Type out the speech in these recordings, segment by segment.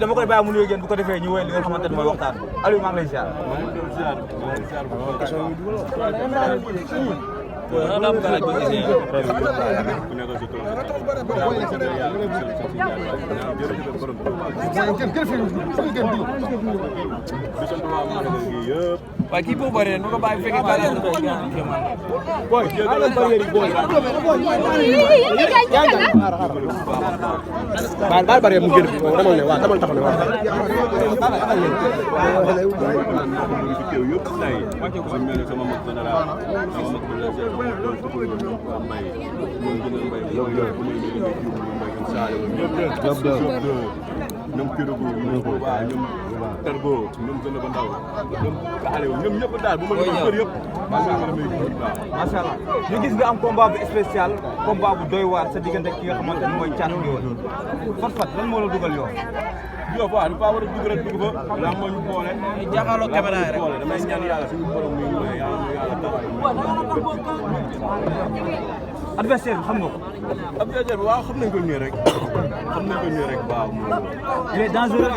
dama koy bàyyi mu nuyu yéen bu ko defee ñu wéy li nga xamante ne mooy waxtaan Aliou maa ngi lay ziar. waaye kii boo bëree nu ko bàyyi fekkee barrière la koy gën boy ala barrière boy baal barrière mu gën demal ne waa demal taxaw ne waa ñoom Kédougou ñoom waa ñoom Targo ñoom gën a ba ndaw ñoom Aliou ñoom ñëpp daal bu ma leen kër yëpp macha allah ñu gis nga am combat bu spécial combat bu doy waar sa diggante ki nga xamante ne mooy Thiatou Nguéweul Fat lan moo la dugal yow waaw dafa war a dugg rek dugg fa la moo ñu boole jàkkaarloo caméra yi rek damay ñaan yàlla suñu borom muy yàlla taxaw adversaire bi xam nga ko adversaire bi waaw xam nañ ko nii rek waaw il est dangereux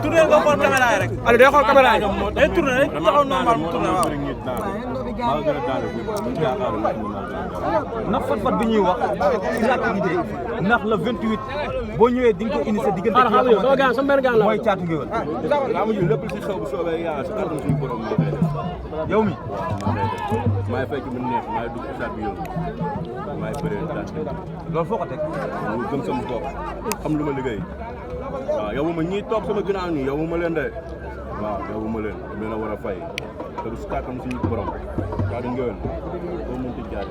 tourner nga xool caméra yi rek Aliou day xool caméra yi day tourner rek taxaw normal mu tourner waaw ndax Fat bi ñuy wax ci l'activité ndax le 28 boo ñëwee di nga ko indi sa diggante ki nga xamante ne mooy Thiatou Nguéweul laa ma ñu lépp ci xew bu soobee yàlla si kàddu suñu borom moo koy def yow mi maay fekk mu neex maay dugg stade bi yow maay bëree daal loolu foo ko teg mu gëm sama bopp xam lu ma liggéey waaw yow ma ñiy toog sama ginnaaw nii yow ma leen de waaw yow ma leen dama leen a war a fay te du si kàttan suñu borom Thiatou Nguéweul boo mënti jaar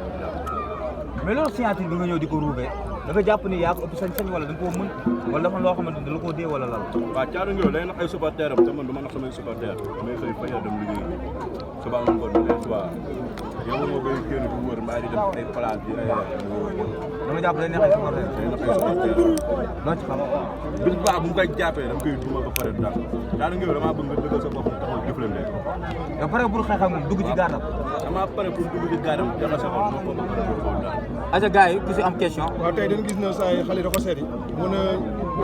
mais loolu signature bi nga ñëw di ko ruubee dafa jàpp ni yaa ko ëpp sañ-sañ wala da nga koo mën wala dafa loo xamante ni da la koo dee wala lan waaw Thiatou Nguéweul day nax ay supporter am te man du ma nax samay supporter damay xëy fay dem liggéey suba am ngoon ba des fois yow moo koy génn bu wër mbaa di dem ay place yi da nga jàpp day neex ay supporter day nax ay supporter loo ci xam bis baax bu mu koy jàppee dama koy duma ba pare daal Thiatou Nguéweul damaa bëgg nga dëggal sa bopp taxaw jëflante yow pare pour xeex ak moom dugg ci gardam damaa pare pour dugg ci gardam jaxase ko ma ko daal aca gars yi ku si am question waaw tey dañu gis na saa yi xale da ko seeti mën a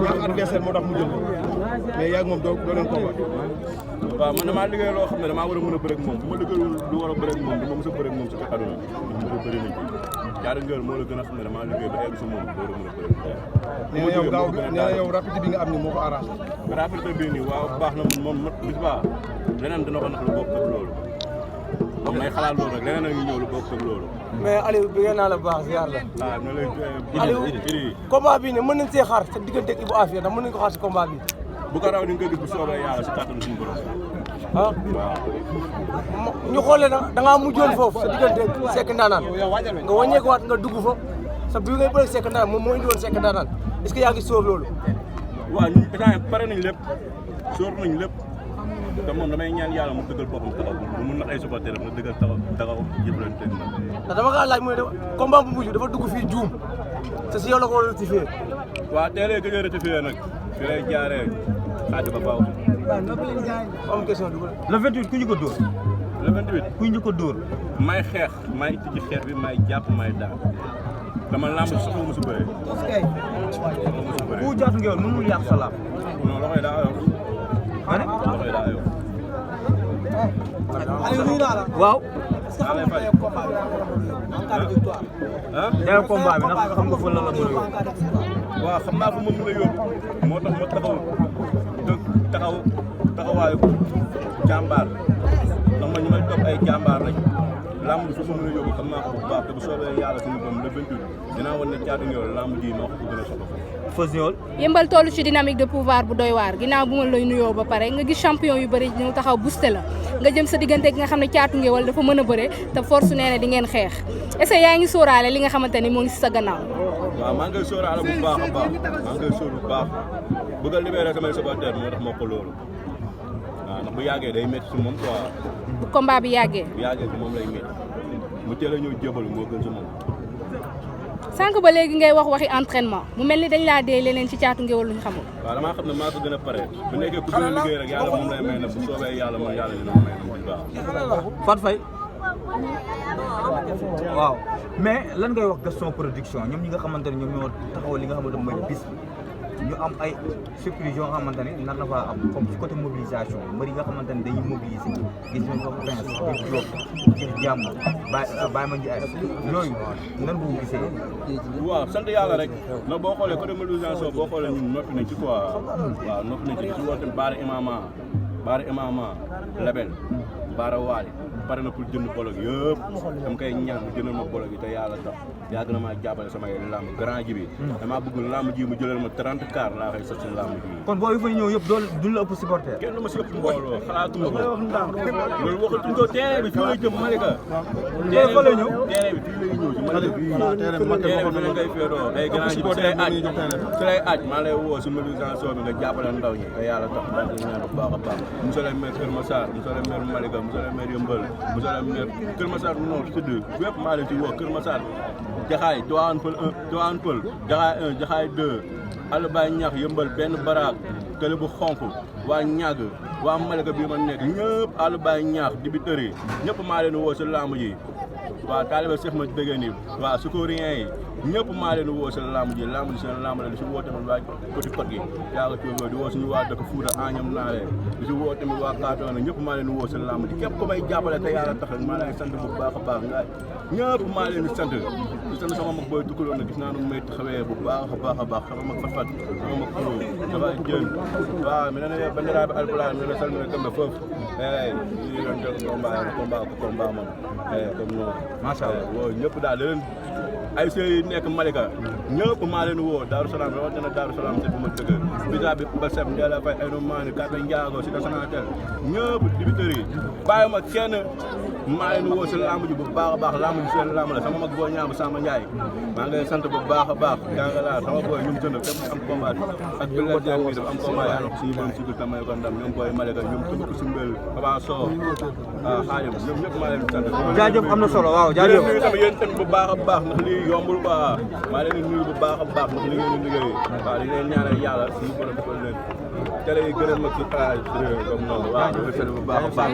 ñaax adversaire moo tax mu jël mais yaa ngi moom doo leen combat waaw man damaa liggéey loo xam ne damaa war a mën a bëre ak moom bu ma liggéeyul lu war a bëre ak moom du ma mës a bëre ak moom si ci àdduna ñu ko bëri nañ ci Thiatou Nguéweul moo la gën a xam ne damaa liggéey ba egg si moom door a mën a bëre nee na yow gaaw nee na yow rapidité bi nga am ni moo ko arrangé rapidité bii nii waaw baax na moom bis baax leneen dina ko nax lu bokk ak loolu moom may xalaat loolu rek leneen a ngi ñëw lu bokk ak loolu mais Aliou bi ngeen naa la baax ziar la waaw na lay Aliou combat bi ne mën nañ see xaar sa diggante ak Ibou Afia ndax mën nañ ko xaar si combat bi bu ko raw ni nga koy gis bu soobee yàlla si kàttanu suñu borom ah waaw ñu xoolee da ngaa mujjoon foofu sa diggante Seck Ndanane nga wàññeekuwaat nga dugg fa sa bi ngay bëre Seck Ndanane moom moo indi woon Seck Ndanane est-ce que yaa ngi sóor loolu waaw ñun état pare nañ lépp sóor nañ lépp te moom damay ñaan yàlla mu dëggal boppam taxaw bu mun na ay supporter na dëggal taxaw jëflante na ndax dama kaa laaj mu ne combat bu mujj dafa dugg fii juum te si yow la ko war a rectifier waaw teelee gëj a rectifier nag fi lay jaaree xaaj ba faaw am question du ko le 28 ku ñu ko dóor le 28 ku ñu ko dóor may xeex may tijji xeex bi may jàpp may daan dama lamb soxla mu si bëree ku Thiatou Nguéweul mënul yàq sa lamb non loxoy daa ayof loxoy daa ayof waaw daa lay fay ah day combat bi ndax xam nga fa la la mën a yóbbu waaw xam naa fa mën na yóbbu moo tax ma taxawaayu jàmbaar ndax man ñu may topp ay jàmbaar lañ lamb bi fa ma mën a yóbbu xam naa ko bu baax te bu soobee yàlla suñu borom le 28 dinaa wan ne Thiatou Nguéweul lamb ji moo ko gën a soxla Yeumbeul toll ci dynamique de pouvoir bu doy waar ginnaaw bu ma lay nuyoo ba pare nga gis champion yu bëri ñu taxaw booster la nga jëm sa diggante gi nga xam ne Thiatou Nguéweul dafa mën a bëre te force nee na di ngeen xeex est-ce que yaa ngi sóoraale li nga xamante ni moo ngi si sa gannaaw waaw maa ngi koy sóoraale bu baax a baax maa ngi koy sóor bu baax bëgg a libéré samay supporter moo tax moo ko loolu waaw ndax bu yàggee day métti si moom quoi bu combat bi yàggee bu yàggee si moom lay métti mu teel a ñëw jébalu moo gën si moom sànq ba léegi ngay wax waxi entraînement mu mel ni dañ laa dee leneen ci Thiatou Nguéweul lu ñu xamul waaw damaa xam ne maa ko gën a pare bu nekkee ku gën a liggéey rek yàlla moom lay may na bu soobee yàlla moom yàlla dina may na bu baax Fat Faye waaw mais lan ngay wax Gaston production ñoom ñi nga xamante ne ñoom ñoo taxawal li nga xamante ne mooy bis bi ñu am ay surprise yoo xamante ne nar na faa am comme ci côté mobilisation mbër yi nga xamante ne dañuy mobiliser gis nañ ko Prince Big Diop ci jàmm Baye ma Ndiaye yooyu nan bu gisee. waaw sant yàlla rek na boo xoolee côté mobilisation boo xoolee ñun noppi nañ ci quoi waaw noppi nañ ci si woote Baara Imama Label Baara Waali pare na pour jënd bolog yëpp dama koy ñaan mu jëndal ma bolog yi te yàlla tax yàgg na maa jàppale samay lamb grand ji bi damaa bëgg lamb ji mu jëlal ma 30 car laa koy sot si lamb ji kon boo yu fay ñëw yëpp duñ la ëpp supporter kenn du ma si ëpp mbooloo xalaatuma ko loolu waxatuñ ko terrain bi fii lay jëm Malika terrain bi fii lay ñëw si Malika terrain bi ngay feedoo ay grand ji bi si lay aaj maa lay woo si mobilisation bi nga jàppale ndaw ñi te yàlla tax maa ngi ñaan bu baax a baax monsieur le maire Kër Massar monsieur le maire Malika monsieur le maire Yeumbeul monsieur le maire Kër Massar bu noonu tudd bépp maa leen ci woo Kër Massar Jaxaay Tivaouane Peulh Jaxaay 1 Jaxaay 2 Alla Baye Ñax Yeumbeul benn baraak Télé bu xonk waa ñàgg waa Malika bii ma nekk ñëpp Alla Baye Ñax dibiteri ñëpp maa leen woo si lamb ji waaw taaliba Seex ma dëgg ni waaw sukoorien yi ñëpp maa leen woo seen lamb ji seen lamb la di si woo tamit waa côté Côte gi yàlla tuuba di woo suñu waa dëkk Fuuta Agnam Naale di si woo tamit waa Kaatoona ñëpp maa leen woo seen lamb ji képp ku may jàppale te yàlla tax maa leen sant bu baax a baax nga ñëpp maa leen di sant sama mag booy tukkaloon na gis naa nu may taxawee bu baax a baax sama mag fat sama mag pro dafa jën waaw mi nene bandiraɓe alpulaar mi nene salmina kamɓe fof ñu doon def combat moom comme noonu macha allah woo ñëpp daal da leen ay sey nekk Malika ñëpp maa leen woo Daaru Salaam rawatina Daaru Salaam te bu ma dëgg bisa bi ba seb Ndella Faye ay maani Kata Ndiago si Sonatel ñëpp dibiteurs yi bàyyi ma kenn maa leen woo si lamb ji bu baax a baax lamb ji seen lamb la sama mag boo ñaam Samba Ndiaye maa ngi sant bu baax a baax jàngalaar sama booy ñum jënd képp am combat ak bi la jàng dafa am combat yàlla ko suñu borom si gul tamay ko ndam ñoom booy Malika ñoom tëb ko si mbel Papa Sow xaalim ñoom ñëpp maa leen di sant jaajëf am na solo waaw jaajëf nuyu tamit yéen tamit bu baax a baax ndax lii yombul quoi maa leen di nuyu bu baax a baax ndax li ngeen di liggéey waaw di leen ñaanal yàlla suñu borom defal leen télé yi gën a mag ci xalaat réew comme noonu waaw ñu ngi sant bu baax a baax